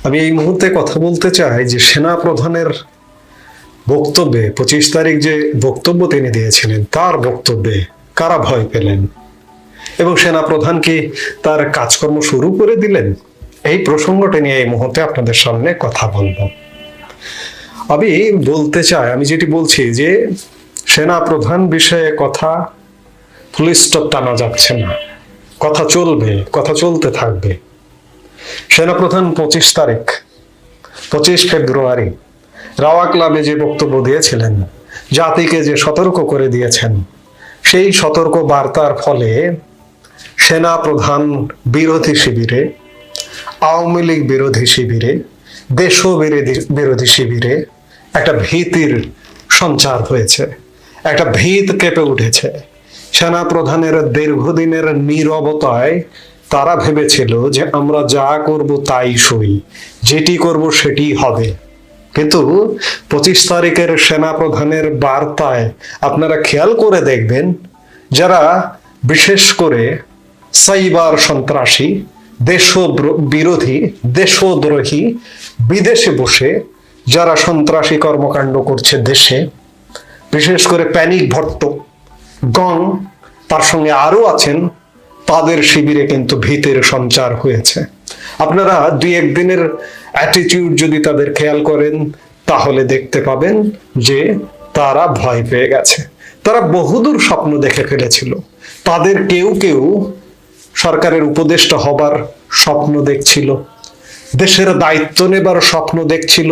আমি এই মুহূর্তে কথা বলতে চাই যে সেনা প্রধানের বক্তব্যে 25 তারিখ যে বক্তব্য তিনি দিয়েছিলেন তার বক্তব্যে কারা ভয় পেলেন এবং সেনা প্রধান কি তার কাজকর্ম শুরু করে দিলেন, এই প্রসঙ্গটা নিয়ে এই মুহূর্তে আপনাদের সামনে কথা বলবো। আমি বলতে চাই, আমি যেটি বলছি যে সেনা প্রধান বিষয়ে কথা ফুল স্টপ টানা যাচ্ছে না, কথা চলবে, কথা চলতে থাকবে। সেনাপ্রধান 25 ফেব্রুয়ারি রাওয়া ক্লাবে যে বক্তব্য দিয়েছিলেন, জাতিকে যে সতর্ক করে দিয়েছেন, সেই সতর্ক বার্তার ফলে সেনা প্রধান বিরোধী শিবিরে, আওয়ামী লীগ বিরোধী শিবিরে, দেশ বিরোধী শিবিরে একটা ভীতির সঞ্চার হয়েছে, একটা ভীত কেঁপে উঠেছে। সেনা প্রধানের দীর্ঘদিনের নীরবতায় তারা ভেবেছিল যে আমরা যা করব তাই সই, যেটি করব সেটি হবে। কিন্তু 25 তারিখের সেনা প্রধানের বার্তায় আপনারা খেয়াল করে দেখবেন, যারা বিশেষ করে সাইবার সন্ত্রাসী, দেশ বিরোধী, দেশদ্রোহী, বিদেশে বসে যারা সন্ত্রাসী কর্মকাণ্ড করছে দেশে, বিশেষ করে প্যানিক ভট্ট, গং, তার সঙ্গে আরো আছেন, তাদের শিবিরে কিন্তু ভীতির সঞ্চার হয়েছে। আপনারা 2-1 দিনের অ্যাটিটিউড যদি তাদের খেয়াল করেন তাহলে দেখতে পাবেন যে তারা ভয় পেয়ে গেছে। তারা বহুদূর স্বপ্ন দেখে ফেলেছিল। তাদের কেউ কেউ সরকারের উপদেষ্টা হবার স্বপ্ন দেখছিল, দেশের দায়িত্ব নেবার স্বপ্ন দেখছিল,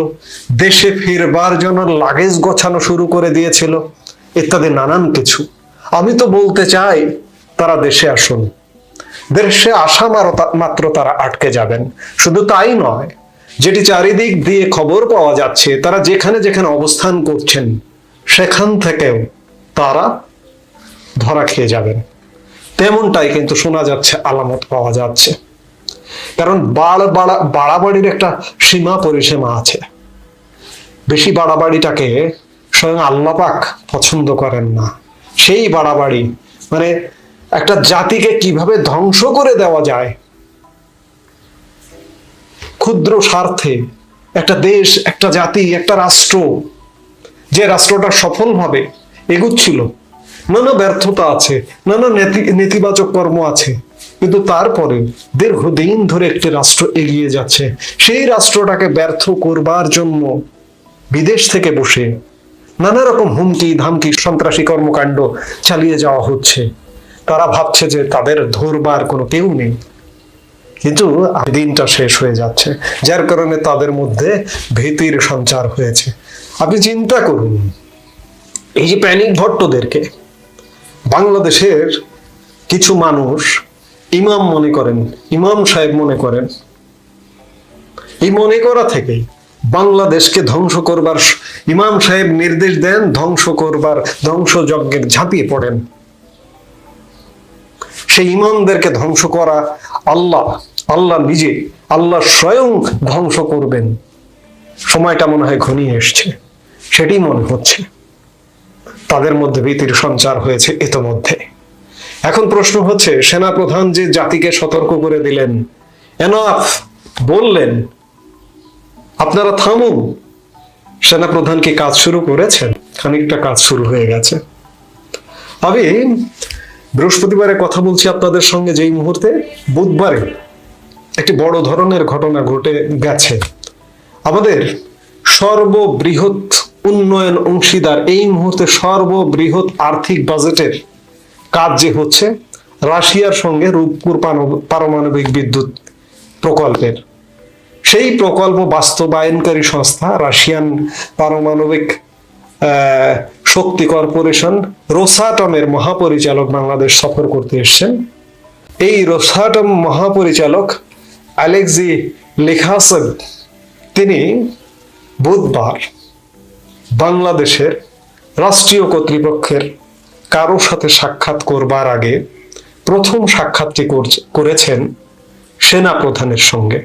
দেশে ফিরবার জন্য লাগেজ গোছানো শুরু করে দিয়েছিল, ইত্যাদি নানান কিছু। আমি তো বলতে চাই তারা দেশে আসুন, দেশে আসা মাত্র তারা আটকে যাবেন। শুধু তাই নয়, যেটি চারিদিক দিয়ে খবর পাওয়া যাচ্ছে, তারা যেখানে যেখানে অবস্থান করছেন সেখান থেকেও তারা ধরা খেয়ে যাবেন, তেমনটাই কিন্তু শোনা যাচ্ছে, আলামত পাওয়া যাচ্ছে। কারণ বাড়াবাড়ির একটা সীমা পরিসীমা আছে। বেশি বাড়াবাড়িটাকে স্বয়ং আল্লাহ পাক পছন্দ করেন না। সেই বাড়াবাড়ি মানে একটা জাতিকে কিভাবে ধ্বংস করে দেওয়া যায় ক্ষুদ্র স্বার্থে, একটা দেশ, একটা জাতি, একটা রাষ্ট্র, যে রাষ্ট্রটা সফলভাবে এগুচ্ছিল, নানা ব্যর্থতা আছে, নানা নেতিবাচক কর্ম আছে, কিন্তু তারপরে দীর্ঘদিন ধরে একটি রাষ্ট্র এগিয়ে যাচ্ছে। সেই রাষ্ট্রটাকে ব্যর্থ করবার জন্য বিদেশ থেকে বসে নানা রকম হুমকি ধামকি, সন্ত্রাসী কর্মকাণ্ড চালিয়ে যাওয়া হচ্ছে। তারা ভাবছে যে তাদের ধরবার কোনো কেউ নেই, কিন্তু দিনটা শেষ হয়ে যাচ্ছে, যার কারণে তাদের মধ্যে ভীতির সঞ্চার হয়েছে। আপনি চিন্তা করুন, এই যে প্যানিক ভট্টদেরকে বাংলাদেশের কিছু মানুষ ইমাম মনে করেন, ইমাম সাহেব মনে করেন, এই মনে করা থেকেই বাংলাদেশকে ধ্বংস করবার ইমাম সাহেব নির্দেশ দেন, ধ্বংস করবার ধ্বংসযজ্ঞের ঝাঁপিয়ে পড়েন। সেই ইমামদেরকে ধ্বংস করা আল্লাহ নিজে, আল্লাহ স্বয়ং ধ্বংস করবেন, সময়টা মনে হয় ঘনিয়ে এসছে, সেটি মনে হচ্ছে। তাদের মধ্যে ভীতির সঞ্চার হয়েছে ইতোমধ্যে। এখন প্রশ্ন হচ্ছে, সেনা প্রধান যে জাতিকে সতর্ক করে দিলেন, এনাফ বললেন, আপনারা থামুন, সেনা প্রধান কি কাজ শুরু করেছেন? খানিকটা কাজ শুরু হয়ে গেছে। আমি বৃহস্পতিবারে কথা বলছি আপনাদের সঙ্গে, যেই মুহূর্তে বুধবারে একটি বড় ধরনের ঘটনা ঘটে গেছে। আমাদের সর্ববৃহৎ উন্নয়ন অংশীদার, এই মুহূর্তে সর্ববৃহৎ আর্থিক বাজেটের কাজ যে হচ্ছে রাশিয়ার সঙ্গে রূপপুর পারমাণবিক বিদ্যুৎ প্রকল্পের, সেই প্রকল্প বাস্তবায়নকারী সংস্থা রাশিয়ান পারমাণবিক শক্তি কর্পোরেশন রোসাটমের মহাপরিচালক বাংলাদেশ সফর করতে এসেছেন। এই রোসাটম মহাপরিচালক আলেক্সি লিখাসেভ, তিনি বুধবার বাংলাদেশের রাষ্ট্রীয় কর্তৃপক্ষের কারোর সাথে সাক্ষাৎ করবার আগে প্রথম সাক্ষাৎটি করেছেন সেনা প্রধানের সঙ্গে।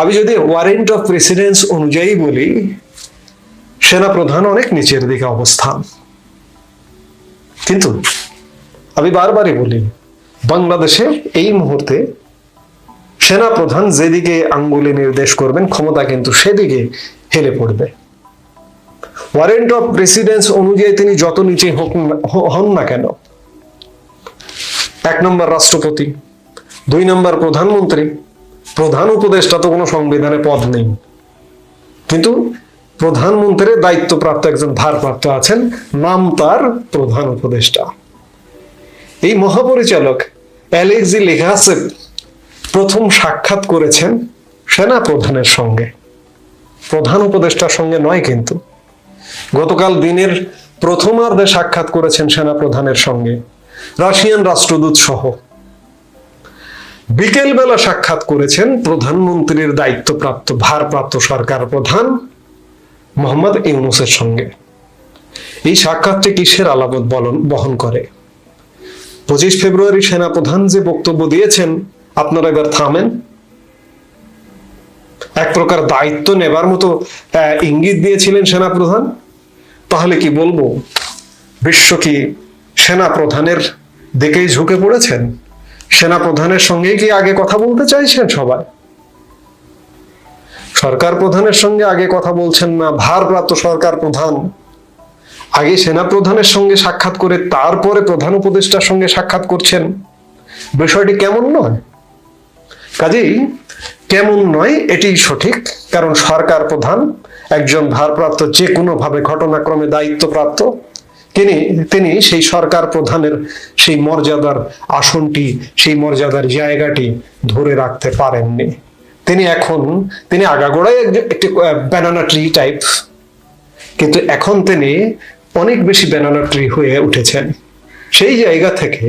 আমি যদি ওয়ারেন্ট অফ প্রেসিডেন্স অনুযায়ী বলি, সেনা প্রধান অনেক নিচের দিকে অবস্থান, কিন্তু আমি বারবারই বলি, বাংলাদেশে এই মুহূর্তে সেনা প্রধান যেদিকে আঙ্গুলে নির্দেশ করবেন ক্ষমতা কিন্তু সেদিকে হেলে পড়বে। ওয়ারেন্ট অফ প্রেসিডেন্স অনুযায়ী তিনি যত নিচে হন না কেন, 1 নম্বর রাষ্ট্রপতি, 2 নম্বর প্রধানমন্ত্রী, প্রধান উপদেষ্টা তো কোনো সংবিধানে পদ নেই, কিন্তু প্রধানমন্ত্রীর দায়িত্বপ্রাপ্ত একজন ভারপ্রাপ্ত আছেন, নাম তার প্রধান উপদেষ্টা। এই মহাপরিচালক অ্যালেক্সি লেগাসেভ প্রথম সাক্ষাৎ করেছেন সেনা প্রধানের সঙ্গে, প্রধান উপদেষ্টার সঙ্গে নয়। কিন্তু গতকাল দিনের প্রথমার্ধে সাক্ষাৎ করেছেন সেনা প্রধানের সঙ্গে রাশিয়ান রাষ্ট্রদূত সহ। বিকেল বেলা সাক্ষাৎ করেছেন প্রধানমন্ত্রীর দায়িত্বপ্রাপ্ত ভারপ্রাপ্ত সরকার প্রধান মোহাম্মদ ইউনূসের সঙ্গে। এই সাক্ষাৎটি কিসের আলামত বহন করে? 25 ফেব্রুয়ারি সেনা প্রধান যে বক্তব্য দিয়েছেন, আপনারা এবার থামেন। এক প্রকার দায়িত্ব নেবার মতো ইঙ্গিত দিয়েছিলেন সেনা প্রধান। তাহলে কি বলবো, বিশ্ব কি সেনা প্রধানের দিকেই ঝুঁকে পড়েছেন? সেনা প্রধানের সঙ্গে কি আগে কথা বলতে চাইছেন সবাই? সরকার প্রধানের সঙ্গে আগে কথা বলছেন না, ভারপ্রাপ্ত সরকার প্রধান আগে সেনা প্রধানের সঙ্গে সাক্ষাৎ করে তারপরে প্রধান উপদেষ্টার সঙ্গে সাক্ষাৎ করছেন। বিষয়টি কেমন নয়? কাজেই কেমন নয় এটি সঠিক, কারণ সরকার প্রধান একজন ভারপ্রাপ্ত, যে কোনো ভাবে ঘটনাক্রমে দায়িত্বপ্রাপ্ত, তিনি সেই সরকার প্রধানের সেই মর্যাদার আসনটি, সেই মর্যাদার জায়গাটি ধরে রাখতে পারেননি। তিনি আগাগোড়াই একটি ব্যানানা ট্রি টাইপ, কিন্তু এখন তিনি অনেক বেশি ব্যানানা ট্রি হয়ে উঠেছেন। সেই জায়গা থেকে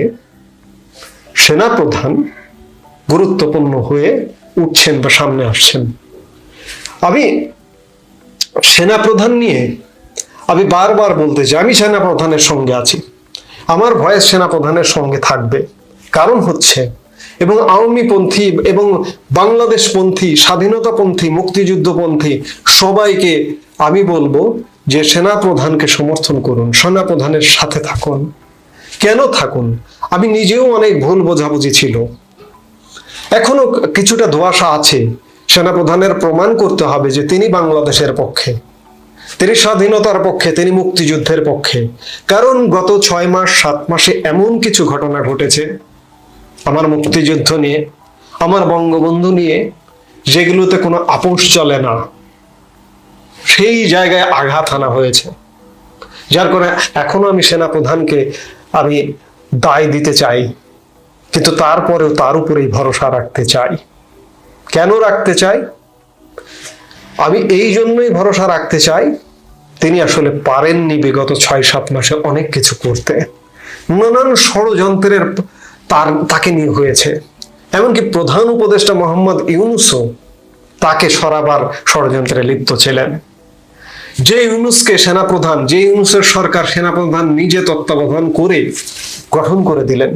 সেনা প্রধান গুরুত্বপূর্ণ হয়ে উঠছেন বা সামনে আসছেন। আমি সেনা প্রধান নিয়ে আমি বারবার বলতে চাই, আমি সেনা প্রধানের সঙ্গে আছি, আমার ভয়েস সেনা প্রধানের সঙ্গে থাকবে। কারণ হচ্ছে, এবং আওয়ামীপন্থী এবং বাংলাদেশপন্থী, স্বাধীনতাপন্থী, মুক্তিযুদ্ধপন্থী সবাইকে আমি বলবো যে সেনা প্রধানকে সমর্থন করুন, সেনা প্রধানের সাথে থাকুন। কেন থাকুন? আমি নিজেও অনেক ভুল বোঝাবুঝি ছিল, এখনো কিছুটা ধোঁয়াশা আছে। সেনা প্রধানের প্রমাণ করতে হবে যে তিনি বাংলাদেশের পক্ষে, তিনি স্বাধীনতার পক্ষে, তিনি মুক্তিযুদ্ধের পক্ষে। কারণ গত 6 মাস 7 মাসে এমন কিছু ঘটনা ঘটেছে আমার মুক্তিযুদ্ধ নিয়ে, আমার বঙ্গবন্ধু নিয়ে, যেগুলোতে কোনো আপোষ চলে না। সেই জায়গায় আঘাত আনা হয়েছে, যার কারণে এখনো আমি সেনা প্রধানকে আমি দায় দিতে চাই, কিন্তু তারপরেও তার উপরেই ভরসা রাখতে চাই। কেন রাখতে চাই? আমি এই জন্যই ভরসা রাখতে চাই, তিনি আসলে পারেননি বিগত 6-7 মাসে অনেক কিছু করতে। নানান ষড়যন্ত্রের তাকে নিয়ে হয়েছে, এমনকি প্রধান উপদেষ্টা মোহাম্মদ ইউনূসও তাকে সরাবার ষড়যন্ত্রে লিপ্ত ছিলেন। যে ইউনূসকে সেনাপ্রধান, যে ইউনূসের সরকার সেনাপ্রধান নিজে তত্ত্বাবধান করে গঠন করে দিলেন,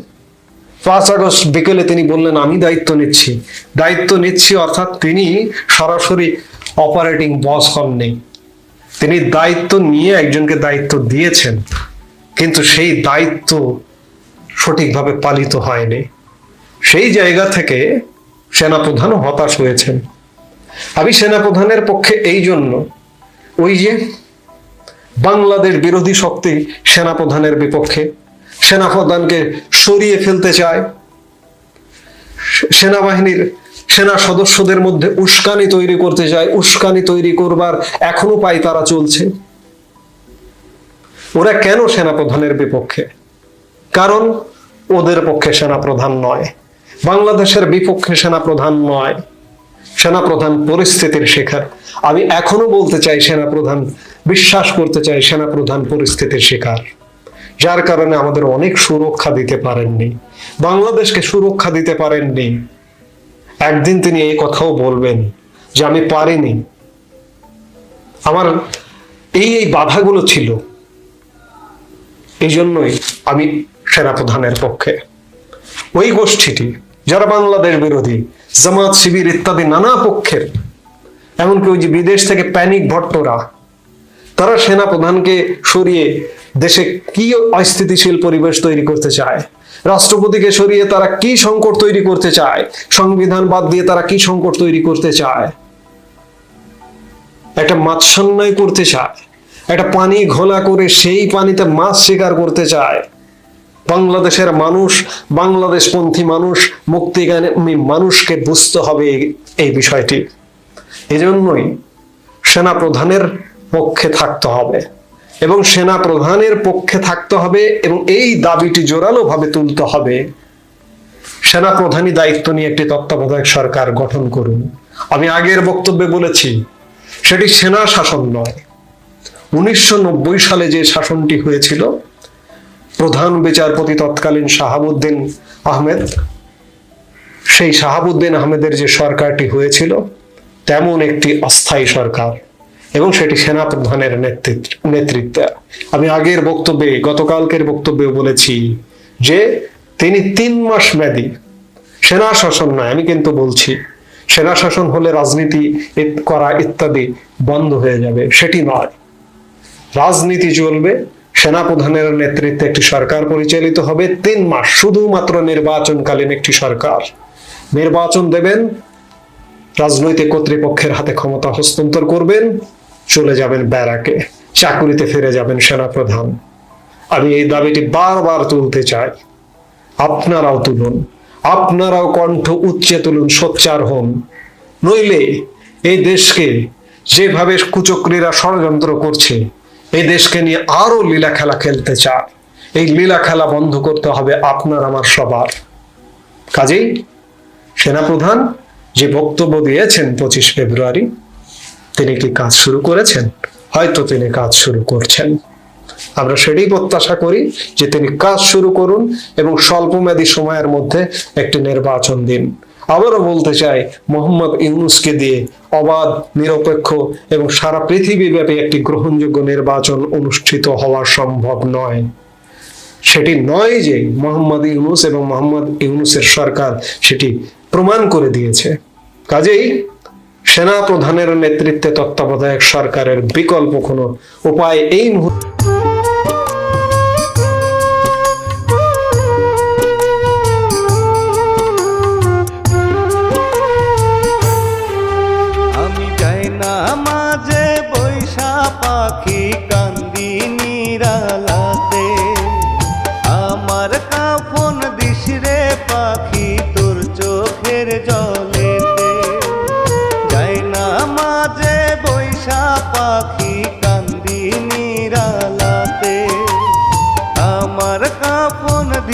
5 আগস্ট বিকেলে তিনি বললেন আমি দায়িত্ব নিচ্ছি, অর্থাৎ তিনি সরাসরি অপারেটিং বস হননি, তিনি দায়িত্ব নিয়ে একজনকে দায়িত্ব দিয়েছেন, কিন্তু সেই দায়িত্ব সঠিকভাবে পালিত হয়নি। সেই জায়গা থেকে সেনাপ্রধানও হতাশ হয়েছেন। আমি সেনাপ্রধানের পক্ষে এই জন্য, ওই যে বাংলাদেশ বিরোধী শক্তি সেনাপ্রধানের বিপক্ষে, সেনাপ্রধানকে সরিয়ে ফেলতে চায়, সেনাবাহিনীর সেনা সদস্যদের মধ্যে উস্কানি তৈরি করতে চায়, উস্কানি তৈরি করবার এখনো পায়তারা চলছে। ওরা কেন সেনাপ্রধানের বিপক্ষে? কারণ ওদের পক্ষে সেনাপ্রধান নয়, বাংলাদেশের বিপক্ষে সেনাপ্রধান নয়, সেনাপ্রধান পরিস্থিতির শিকার। আমি এখনো বলতে চাই, সেনাপ্রধান বিশ্বাস করতে চাই সেনাপ্রধান পরিস্থিতির শিকার, যার কারণে আমাদের অনেক সুরক্ষা দিতে পারেননি, বাংলাদেশকে সুরক্ষা দিতে পারেননি। একদিন তিনি এই কথাও বলবেন যে আমি পারিনি, আমার এই বাধাগুলো ছিল, এই জন্যই আমি সেনাপ্রধানের পক্ষে। ওই গোষ্ঠীটি যারা বাংলাদেশ বিরোধী, জামাত, শিবির ইত্যাদি নানা পক্ষের, এমনকি ওই যে বিদেশ থেকে প্যানিক ভট্টরা, তারা সেনাপ্রধানকে সরিয়ে দেশে কি অস্থিতিশীল পরিবেশ তৈরি করতে চায়, রাষ্ট্রপতিকে সরিয়ে তারা কি সংকট তৈরি করতে চায়, সংবিধান বাদ দিয়ে তারা কি সংকট তৈরি করতে চায়, একটা মাৎস্যন্যায় করতে চায়, একটা পানি ঘোলা করে সেই পানিতে মাছ শিকার করতে চায়। বাংলাদেশের মানুষ, বাংলাদেশপন্থী মানুষ, মুক্তিকামী মানুষকে বুঝতে হবে এই বিষয়টি। এজন্যই সেনা প্রধানের পক্ষে থাকতে হবে এবং সেনা প্রধানের পক্ষে থাকতে হবে এবং এই দাবিটি জোরালো ভাবে তুলতে হবে। সেনা প্রধানই দায়িত্ব নিয়ে একটি তত্ত্বাবধায়ক সরকার গঠন করুন। আমি আগের বক্তব্যে বলেছি সেটি সেনা শাসন নয়। 1990 সালে যে শাসনটি হয়েছিল, প্রধান বিচারপতি তৎকালীন শাহাবুদ্দিন আহমেদ, সেই শাহাবুদ্দিন আহমেদের যে সরকারটি হয়েছিল তেমন একটি অস্থায়ী সরকার এবং সেটি সেনা প্রধানের নেতৃত্বে। আমি আগের বক্তব্যে, গতকালকের বক্তব্যে বলেছি যে তিনি 3 মাস মেয়াদী সেনা শাসন নয়। আমি কিন্তু বলছি সেনা শাসন হলে রাজনীতি করা ইত্যাদি বন্ধ হয়ে যাবে, সেটি নয়। রাজনীতি চলবে, সেনা প্রধানের নেতৃত্বে একটি সরকার পরিচালিত হবে 3 মাস, শুধুমাত্র নির্বাচনকালীন একটি সরকার। নির্বাচন দেবেন, রাজনৈতিক কর্তৃপক্ষের হাতে ক্ষমতা হস্তান্তর করবেন, চলে যাবেন ব্যারাকে, চাকুরিতে ফিরে যাবেন সেনা প্রধান। আমি এই দাবিটি বারবার তুলতে চাই, আপনারাও তুলুন, আপনারাও কণ্ঠ উচ্চে তুলুন, সোচ্চার হন। নইলে এই দেশকে যেভাবে কুচক্রীরা ষড়যন্ত্র করছে, এই দেশকে নিয়ে আরো লীলা খেলা খেলতে চায়, এই লীলা খেলা বন্ধ করতে হবে আপনার আমার সবার। কাজেই সেনাপ্রধান যে বক্তব্য দিয়েছেন 25 ফেব্রুয়ারি, তিনি কি কাজ শুরু করেছেন? হয়তো তিনি কাজ শুরু করছেন। আমরা সেটাই প্রত্যাশা করি যে তিনি কাজ শুরু করুন এবং স্বল্পমেয়াদী সময়ের মধ্যে একটি নির্বাচন দিন। আবারও বলতে চাই, মোহাম্মদ ইউনূসকে দিয়ে অবাধ, নিরপেক্ষ এবং সারা পৃথিবীব্যাপী একটি গ্রহণযোগ্য নির্বাচন অনুষ্ঠিত হওয়া সম্ভব নয়। সেটি নয় যে মোহাম্মদ ইউনূস এবং মোহাম্মদ ইউনূসের সরকার সেটি প্রমাণ করে দিয়েছে। কাজেই সেনা প্রধানের নেতৃত্বে তত্ত্বাবধায়ক সরকারের বিকল্প কোনো উপায় এই মুহূর্তে